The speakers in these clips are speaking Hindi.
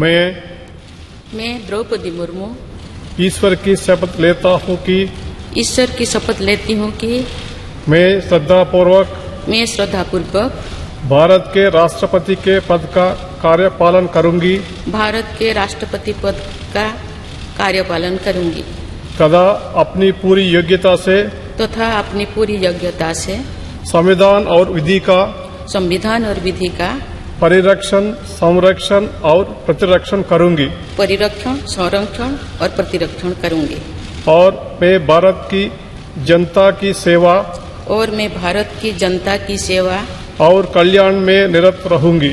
मैं द्रौपदी मुर्मू ईश्वर की शपथ लेता हूँ कि मैं श्रद्धापूर्वक भारत के राष्ट्रपति के पद का कार्यपालन करूंगी तथा अपनी पूरी योग्यता से संविधान और विधि का परिरक्षण, संरक्षण और प्रतिरक्षण करूंगी और मैं भारत की जनता की सेवा और कल्याण में निरत रहूंगी।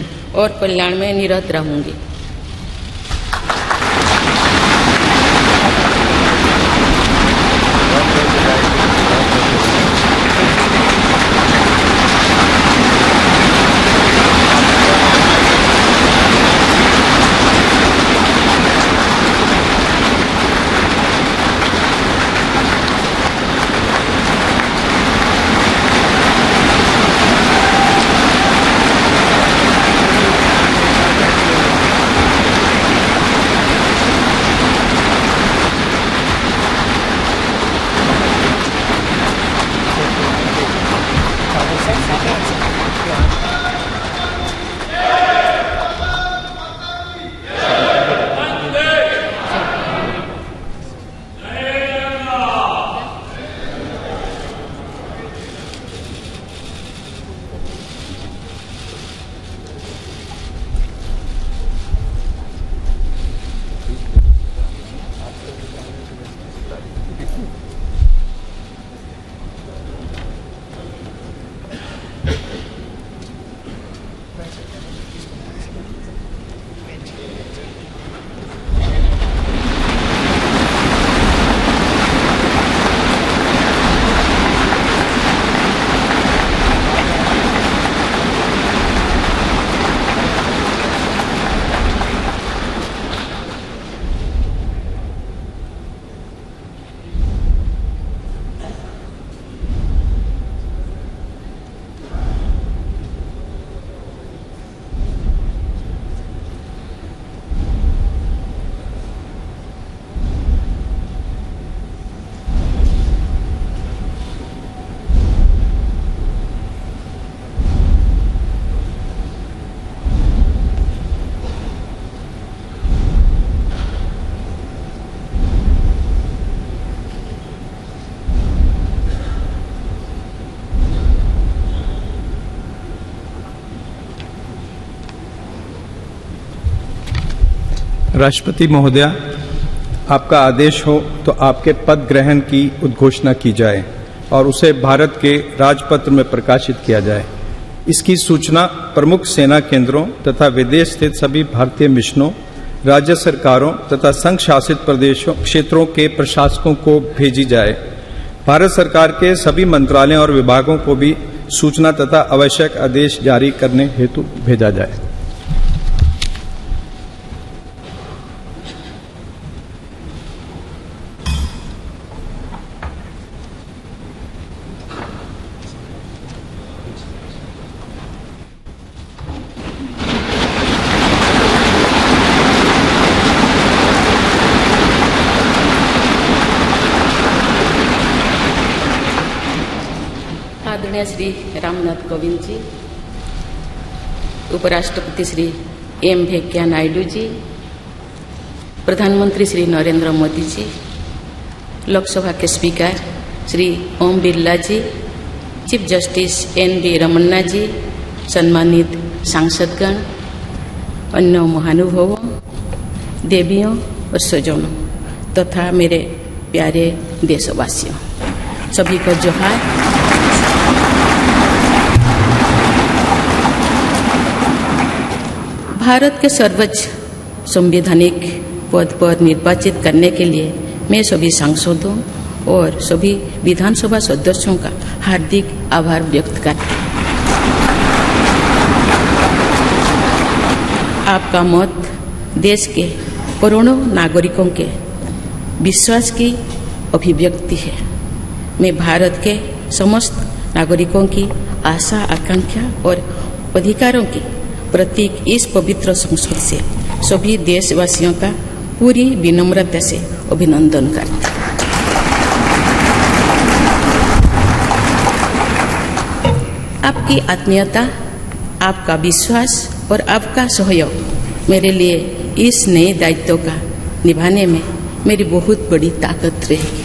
राष्ट्रपति महोदया, आपका आदेश हो तो आपके पद ग्रहण की उद्घोषणा की जाए और उसे भारत के राजपत्र में प्रकाशित किया जाए। इसकी सूचना प्रमुख सेना केंद्रों तथा विदेश स्थित सभी भारतीय मिशनों, राज्य सरकारों तथा संघ शासित प्रदेशों क्षेत्रों के प्रशासकों को भेजी जाए। भारत सरकार के सभी मंत्रालयों और विभागों को भी सूचना तथा आवश्यक आदेश जारी करने हेतु भेजा जाए। आदरणीय श्री रामनाथ कोविंद जी, उपराष्ट्रपति श्री एम वेंकैया नायडू जी, प्रधानमंत्री श्री नरेंद्र मोदी जी, लोकसभा के स्पीकर श्री ओम बिरला जी, चीफ जस्टिस एन.वी. रमन्ना जी, सम्मानित सांसदगण, अन्य महानुभावों, देवियों और स्वजनों तथा मेरे प्यारे देशवासियों, सभी को जोहार। भारत के सर्वोच्च संवैधानिक पद पर निर्वाचित करने के लिए मैं सभी सांसदों और सभी विधानसभा सदस्यों का हार्दिक आभार व्यक्त करती हूँ। आपका मत देश के करोड़ों नागरिकों के विश्वास की अभिव्यक्ति है। मैं भारत के समस्त नागरिकों की आशा, आकांक्षा और अधिकारों की प्रतीक इस पवित्र संसद से सभी देशवासियों का पूरी विनम्रता से अभिनंदन करती। आपकी आत्मीयता, आपका विश्वास और आपका सहयोग मेरे लिए इस नए दायित्व का निभाने में मेरी बहुत बड़ी ताकत रहेगी।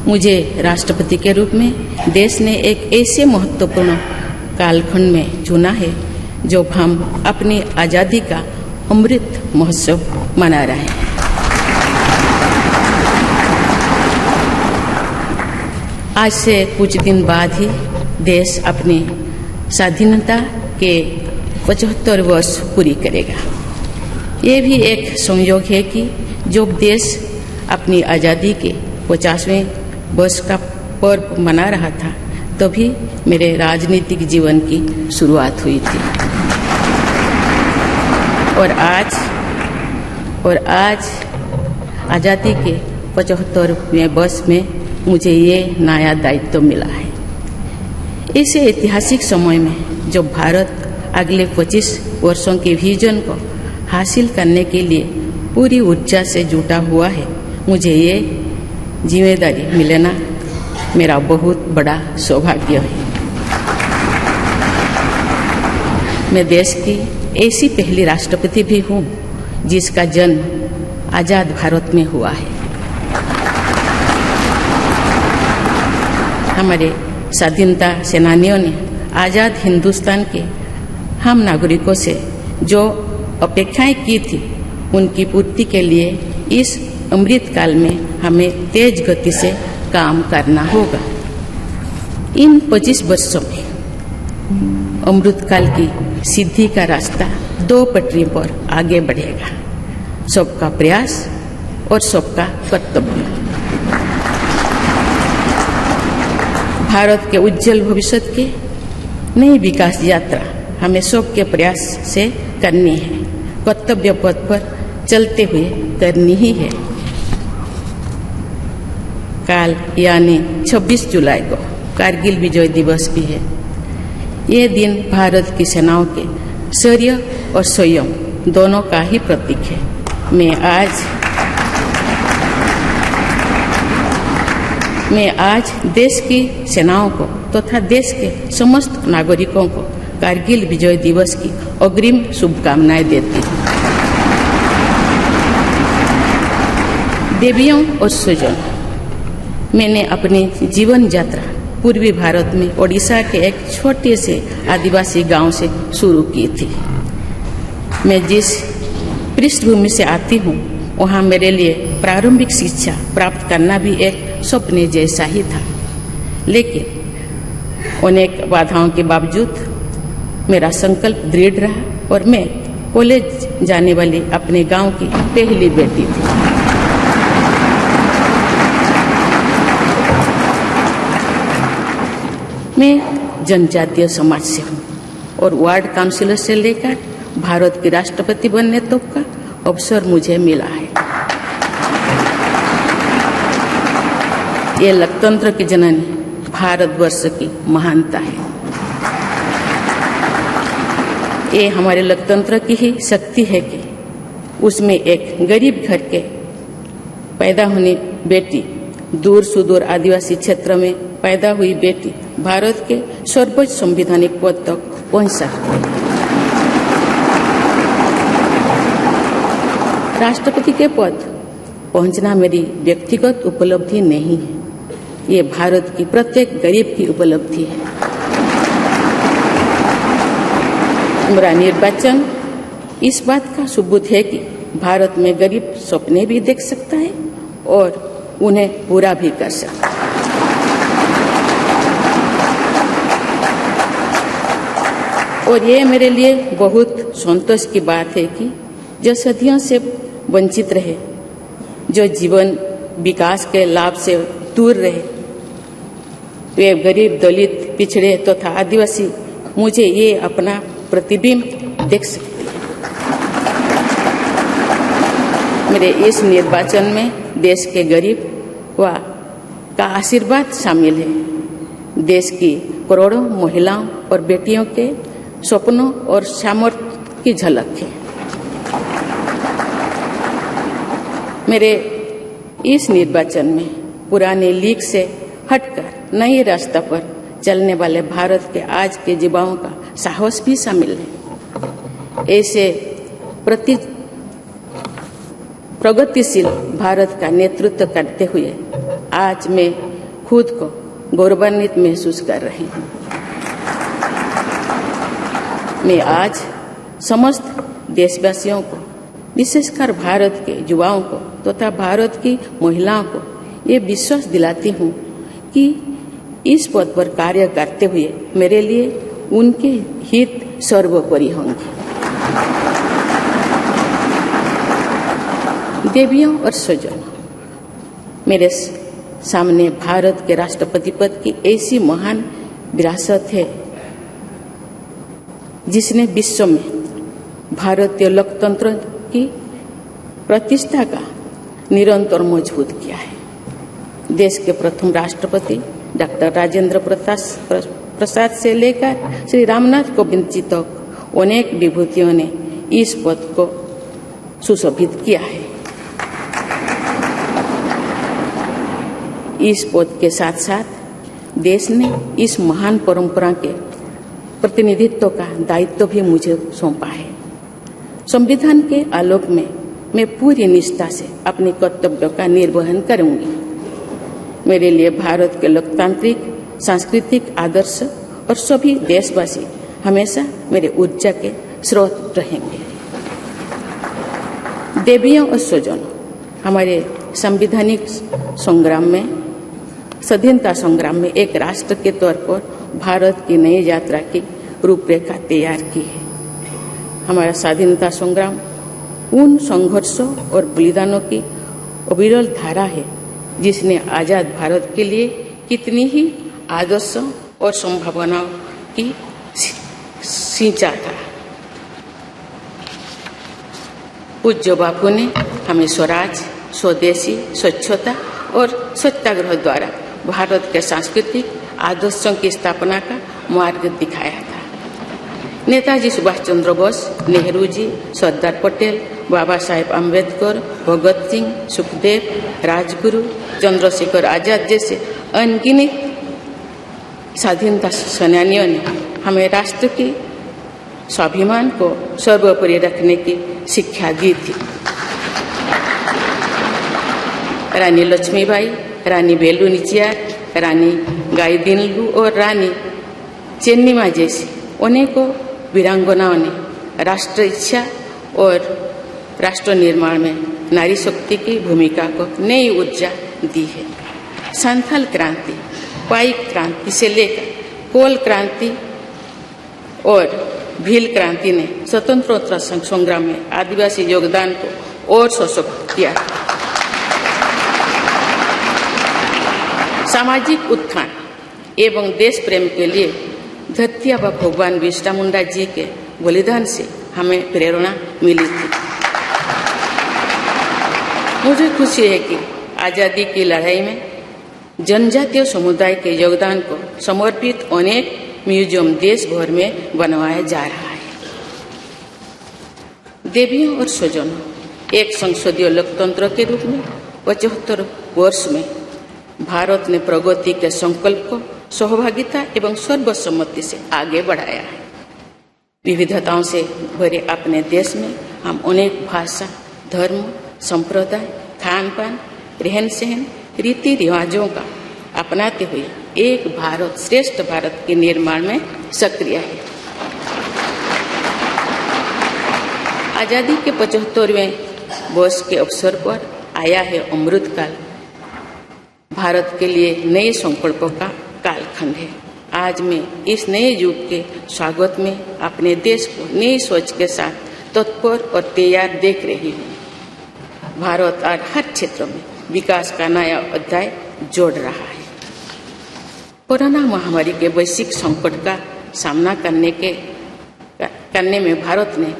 मुझे राष्ट्रपति के रूप में देश ने एक ऐसे महत्वपूर्ण कालखंड में चुना है जो हम अपनी आज़ादी का अमृत महोत्सव मना रहे हैं। आज से कुछ दिन बाद ही देश अपनी स्वाधीनता के 75 वर्ष पूरी करेगा। ये भी एक संयोग है कि जब देश अपनी आज़ादी के 50वें वर्ष का पर्व मना रहा था तभी मेरे राजनीतिक जीवन की शुरुआत हुई थी। और आज आज़ादी के 75वें वर्ष में मुझे ये नया दायित्व मिला है। इस ऐतिहासिक समय में जब भारत अगले 25 वर्षों के विजन को हासिल करने के लिए पूरी ऊर्जा से जुटा हुआ है, मुझे ये जिम्मेदारी मिलना मेरा बहुत बड़ा सौभाग्य है। मैं देश की ऐसी पहली राष्ट्रपति भी हूँ जिसका जन्म आज़ाद भारत में हुआ है। हमारे स्वाधीनता सेनानियों ने आज़ाद हिंदुस्तान के हम नागरिकों से जो अपेक्षाएं की थी उनकी पूर्ति के लिए इस अमृत काल में हमें तेज गति से काम करना होगा। इन 25 वर्षों में अमृत काल की सिद्धि का रास्ता 2 पटरी पर आगे बढ़ेगा, सबका प्रयास और सबका कर्तव्य। भारत के उज्जवल भविष्य के नई विकास यात्रा हमें सबके प्रयास से करनी है, कर्तव्य पथ पर चलते हुए करनी ही है। काल यानी 26 जुलाई को कारगिल विजय दिवस भी है। ये दिन भारत की सेनाओं के शौर्य और संयम दोनों का ही प्रतीक है। मैं आज देश की सेनाओं को तथा देश के समस्त नागरिकों को कारगिल विजय दिवस की अग्रिम शुभकामनाएं देती हूँ। देवियों और स्वजनों, मैंने अपनी जीवन यात्रा पूर्वी भारत में ओडिशा के एक छोटे से आदिवासी गांव से शुरू की थी। मैं जिस पृष्ठभूमि से आती हूँ वहाँ मेरे लिए प्रारंभिक शिक्षा प्राप्त करना भी एक सपने जैसा ही था, लेकिन अनेक बाधाओं के बावजूद मेरा संकल्प दृढ़ रहा और मैं कॉलेज जाने वाली अपने गांव की पहली बेटी थी। मैं जनजातीय समाज से हूँ और वार्ड काउंसिलर से लेकर भारत की राष्ट्रपति बनने तक का अवसर मुझे मिला है। ये लोकतंत्र की जननी भारतवर्ष की महानता है। ये हमारे लोकतंत्र की ही शक्ति है कि उसमें एक गरीब घर के पैदा होने बेटी, दूर सुदूर आदिवासी क्षेत्र में पैदा हुई बेटी भारत के सर्वोच्च संवैधानिक पद तक पहुंच सकती है। राष्ट्रपति के पद पहुंचना मेरी व्यक्तिगत उपलब्धि नहीं है, ये भारत की प्रत्येक गरीब की उपलब्धि है। मेरा निर्वाचन इस बात का सबूत है कि भारत में गरीब सपने भी देख सकता है और उन्हें पूरा भी कर सकता है। और ये मेरे लिए बहुत संतोष की बात है कि जो सदियों से वंचित रहे, जो जीवन विकास के लाभ से दूर रहे, वे गरीब, दलित, पिछड़े तथा आदिवासी मुझे ये अपना प्रतिबिंब देख सकते हैं। मेरे इस निर्वाचन में देश के गरीब व का आशीर्वाद शामिल है। देश की करोड़ों महिलाओं और बेटियों के सपनों और सामर्थ्य की झलक है। मेरे इस निर्वाचन में पुराने लीग से हटकर नए रास्ता पर चलने वाले भारत के आज के युवाओं का साहस भी शामिल है। ऐसे प्रगतिशील भारत का नेतृत्व करते हुए आज मैं खुद को गौरवान्वित महसूस कर रही हूँ। मैं आज समस्त देशवासियों को, विशेषकर भारत के युवाओं को तथा भारत की महिलाओं को ये विश्वास दिलाती हूँ कि इस पद पर कार्य करते हुए मेरे लिए उनके हित सर्वोपरि होंगे। देवियों और स्वजनों, मेरे सामने भारत के राष्ट्रपति पद की ऐसी महान विरासत है जिसने विश्व में भारतीय लोकतंत्र की प्रतिष्ठा का निरंतर मजबूत किया है। देश के प्रथम राष्ट्रपति डॉक्टर राजेंद्र प्रसाद से लेकर श्री रामनाथ कोविंद जी तक अनेक विभूतियों ने इस पद को सुशोभित किया है। इस पद के साथ साथ देश ने इस महान परंपरा के प्रतिनिधित्व का दायित्व भी मुझे सौंपा है। संविधान के आलोक में मैं पूरी निष्ठा से अपने कर्तव्यों का निर्वहन करूंगी। मेरे लिए भारत के लोकतांत्रिक सांस्कृतिक आदर्श और सभी देशवासी हमेशा मेरे ऊर्जा के स्रोत रहेंगे। देवियों और स्वजनों, हमारे संवैधानिक संग्राम में, स्वाधीनता संग्राम में एक राष्ट्र के तौर पर भारत की नई यात्रा की रूपरेखा तैयार की है। हमारा स्वाधीनता संग्राम उन संघर्षों और बलिदानों की अविरल धारा है जिसने आजाद भारत के लिए कितनी ही आदर्शों और संभावनाओं की सिंचा था। पूज्य बापू ने हमें स्वराज, स्वदेशी, स्वच्छता और सत्याग्रह द्वारा भारत के सांस्कृतिक आदर्शों की स्थापना का मार्ग दिखाया था। नेताजी सुभाष चंद्र बोस, नेहरू जी, सरदार पटेल, बाबा साहेब अम्बेडकर, भगत सिंह, सुखदेव, राजगुरु, चंद्रशेखर आजाद जैसे अनगिनत स्वाधीनता सेनानियों ने हमें राष्ट्र की स्वाभिमान को सर्वोपरि रखने की शिक्षा दी थी। रानी लक्ष्मीबाई, रानी वेलु नाचियार, रानी गाईदिन्लु और रानी चेन्निमा जैसी अनेकों वीरांगनाओं ने राष्ट्र इच्छा और राष्ट्र निर्माण में नारी शक्ति की भूमिका को नई ऊर्जा दी है। संथाल क्रांति, पाइक क्रांति से लेकर कोल क्रांति और भील क्रांति ने स्वतंत्रता संग्राम में आदिवासी योगदान को और सशक्त किया। सामाजिक उत्थान एवं देश प्रेम के लिए धरती आबा भगवान बिरसा मुंडा जी के बलिदान से हमें प्रेरणा मिली थी। मुझे खुशी है कि आजादी की लड़ाई में जनजातीय समुदाय के योगदान को समर्पित अनेक म्यूजियम देश भर में बनवाया जा रहा है। देवियों और स्वजनों, एक संसदीय लोकतंत्र के रूप में 75 वर्ष में भारत ने प्रगति के संकल्प को सहभागिता एवं सर्वसम्मति से आगे बढ़ाया है। विविधताओं से भरे अपने देश में हम अनेक भाषा, धर्म, संप्रदाय, खान पान, रहन सहन, रीति रिवाजों का अपनाते हुए एक भारत श्रेष्ठ भारत के निर्माण में सक्रिय है। आजादी के 75वें वर्ष के अवसर पर आया है अमृतकाल। भारत के लिए नए संकल्पों का कालखंड है। आज मैं इस नए युग के स्वागत में अपने देश को नई सोच के साथ तत्पर और तैयार देख रही हूँ। भारत आज हर क्षेत्र में विकास का नया अध्याय जोड़ रहा है। कोरोना महामारी के वैश्विक संकट का सामना करने में भारत ने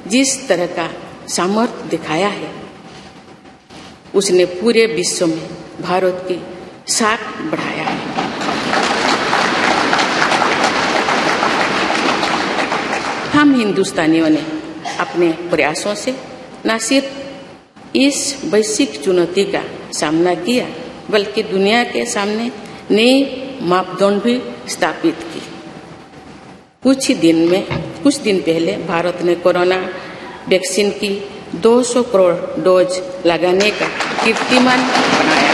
जिस तरह का सामर्थ्य दिखाया है, उसने पूरे विश्व में भारत की साख बढ़ाया है। हम हिंदुस्तानियों ने अपने प्रयासों से न सिर्फ इस वैश्विक चुनौती का सामना किया, बल्कि दुनिया के सामने नए मापदंड भी स्थापित की। कुछ दिन पहले भारत ने कोरोना वैक्सीन की 200 करोड़ डोज लगाने का कीर्तिमान बनाया।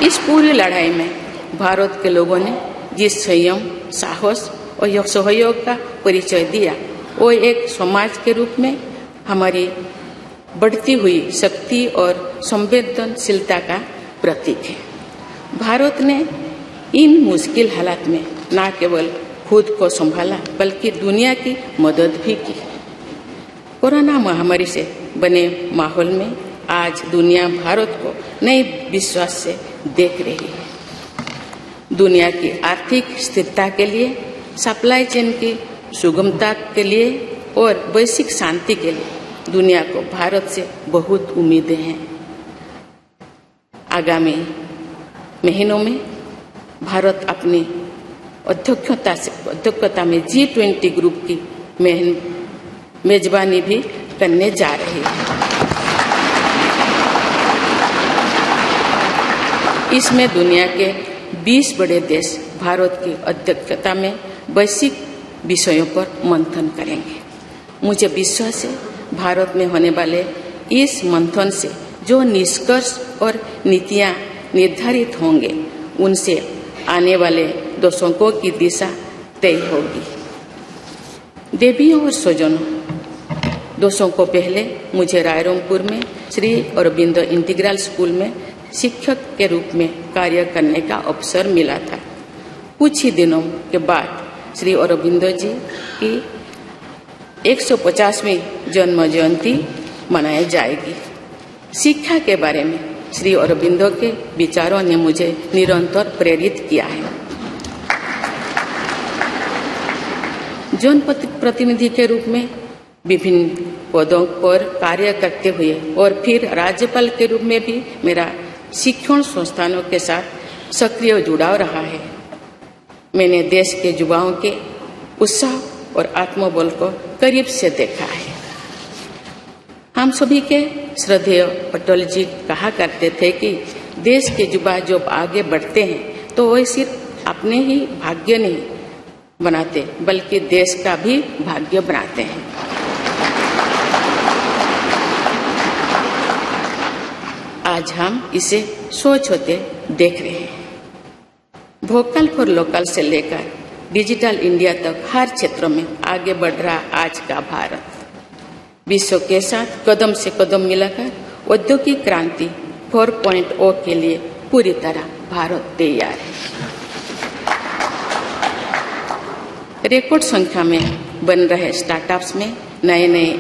इस पूरी लड़ाई में भारत के लोगों ने जिस संयम, साहस और सहयोग का परिचय दिया, वो एक समाज के रूप में हमारी बढ़ती हुई शक्ति और संवेदनशीलता का प्रतीक है। भारत ने इन मुश्किल हालात में न केवल खुद को संभाला, बल्कि दुनिया की मदद भी की। कोरोना महामारी से बने माहौल में आज दुनिया भारत को नए विश्वास से देख रही है। दुनिया की आर्थिक स्थिरता के लिए, सप्लाई चेन की सुगमता के लिए और वैश्विक शांति के लिए दुनिया को भारत से बहुत उम्मीदें हैं। आगामी महीनों में भारत अपनी अध्यक्षता में G20 ग्रुप की मेजबानी भी करने जा रही है। इसमें दुनिया के 20 बड़े देश भारत की अध्यक्षता में वैश्विक विषयों पर मंथन करेंगे। मुझे विश्वास है भारत में होने वाले इस मंथन से जो निष्कर्ष और नीतियां निर्धारित होंगे, उनसे आने वाले दशकों की दिशा तय होगी। देवियों और स्वजनों, दशकों पहले मुझे रायरंगपुर में श्री अरबिंदो इंटीग्रल स्कूल में शिक्षक के रूप में कार्य करने का अवसर मिला था। कुछ ही दिनों के बाद श्री अरबिंदो जी की 150वीं जन्म जयंती मनाई जाएगी। शिक्षा के बारे में श्री अरबिंदो के विचारों ने मुझे निरंतर प्रेरित किया है। जनप्रतिनिधि के रूप में विभिन्न पदों पर कार्य करते हुए और फिर राज्यपाल के रूप में भी मेरा शिक्षण संस्थानों के साथ सक्रिय जुड़ाव रहा है। मैंने देश के युवाओं के उत्साह और आत्मबल को करीब से देखा है। हम सभी के श्रद्धेय अटल जी कहा करते थे कि देश के युवा जब आगे बढ़ते हैं तो वे सिर्फ अपने ही भाग्य नहीं बनाते, बल्कि देश का भी भाग्य बनाते हैं। आज हम इसे सोच होते देख रहे हैं। वोकल फॉर लोकल से लेकर डिजिटल इंडिया तक हर क्षेत्र में आगे बढ़ रहा आज का भारत विश्व के साथ कदम से कदम मिलाकर औद्योगिक क्रांति 4.0 के लिए पूरी तरह भारत तैयार है। रिकॉर्ड संख्या में बन रहे स्टार्टअप्स में नए नए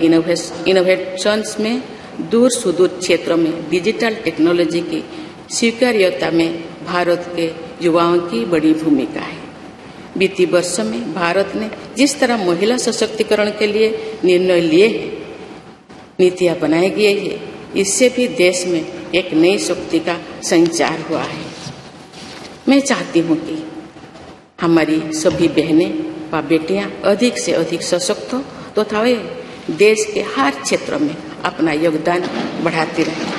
इनोवेशंस में दूर सुदूर क्षेत्रों में डिजिटल टेक्नोलॉजी की स्वीकार्यता में भारत के युवाओं की बड़ी भूमिका है। बीती वर्षों में भारत ने जिस तरह महिला सशक्तिकरण के लिए निर्णय लिए हैं, नीतियां बनाई गई है, इससे भी देश में एक नई शक्ति का संचार हुआ है। मैं चाहती हूँ कि हमारी सभी बहनें व बेटियां अधिक से अधिक सशक्त हो तथा वे देश के हर क्षेत्र में अपना योगदान बढ़ाती रहें।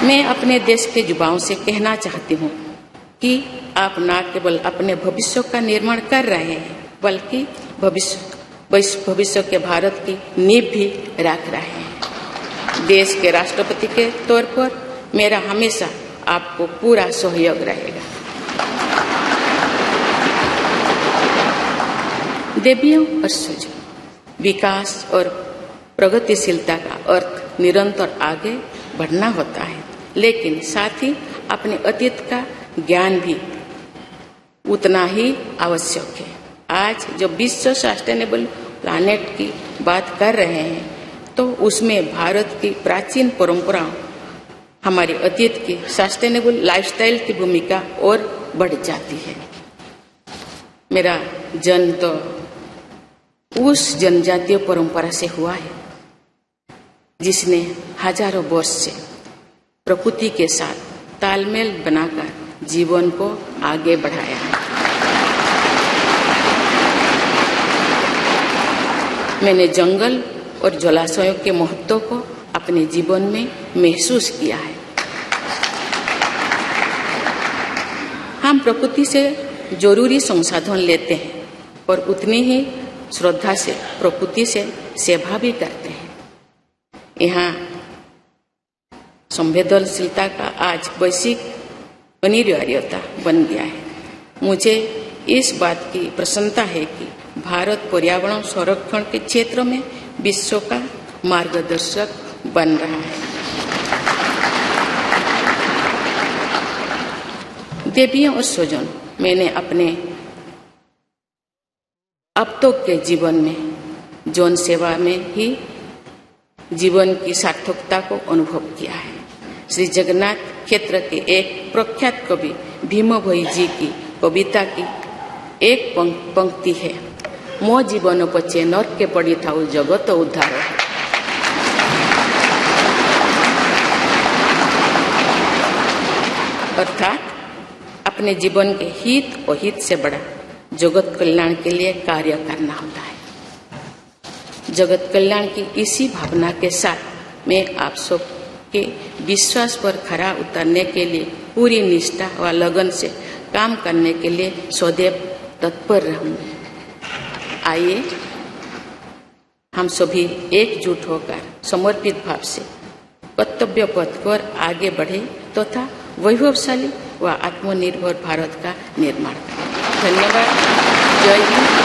मैं अपने देश के युवाओं से कहना चाहती हूँ कि आप न केवल अपने भविष्य का निर्माण कर रहे हैं, बल्कि भविष्य के भारत की नींव भी रख रहे हैं। देश के राष्ट्रपति के तौर पर मेरा हमेशा आपको पूरा सहयोग रहेगा। देवियों और स्वजनों, विकास और प्रगतिशीलता का अर्थ निरंतर आगे बढ़ना होता है, लेकिन साथ ही अपने अतीत का ज्ञान भी उतना ही आवश्यक है। आज जब विश्व सस्टेनेबल प्लैनेट की बात कर रहे हैं, तो उसमें भारत की प्राचीन परंपराओं, हमारे अतीत की सस्टेनेबल लाइफस्टाइल की भूमिका और बढ़ जाती है। मेरा जन्म तो उस जनजातीय परंपरा से हुआ है जिसने हजारों वर्ष से प्रकृति के साथ तालमेल बनाकर जीवन को आगे बढ़ाया है। मैंने जंगल और जलाशयों के महत्व को अपने जीवन में महसूस किया है। हम प्रकृति से जरूरी संसाधन लेते हैं और उतनी ही श्रद्धा से प्रकृति से सेवा भी करते हैं। यहाँ संवेदनशीलता का आज वैश्विक अनिवार्यता बन गया है। मुझे इस बात की प्रसन्नता है कि भारत पर्यावरण संरक्षण के क्षेत्र में विश्व का मार्गदर्शक बन रहा है। देवियों और स्वजन, मैंने अपने अब तक के जीवन में जन सेवा में ही जीवन की सार्थकता को अनुभव किया है। श्री जगन्नाथ क्षेत्र के एक प्रख्यात कवि भीम भोई जी की कविता की एक पंक्ति है, मो जीवन पछे नर्क के पड़ी था जगत उद्धार। अर्थात अपने जीवन के हित और हित से बड़ा जगत कल्याण के लिए कार्य करना होता है। जगत कल्याण की इसी भावना के साथ मैं आप सब के विश्वास पर खरा उतरने के लिए पूरी निष्ठा व लगन से काम करने के लिए सदैव तत्पर रहूंगी। आइए हम सभी एकजुट होकर समर्पित भाव से कर्तव्य पथ पर आगे बढ़े तथा वैभवशाली व आत्मनिर्भर भारत का निर्माण करें। धन्यवाद। जय हिंद।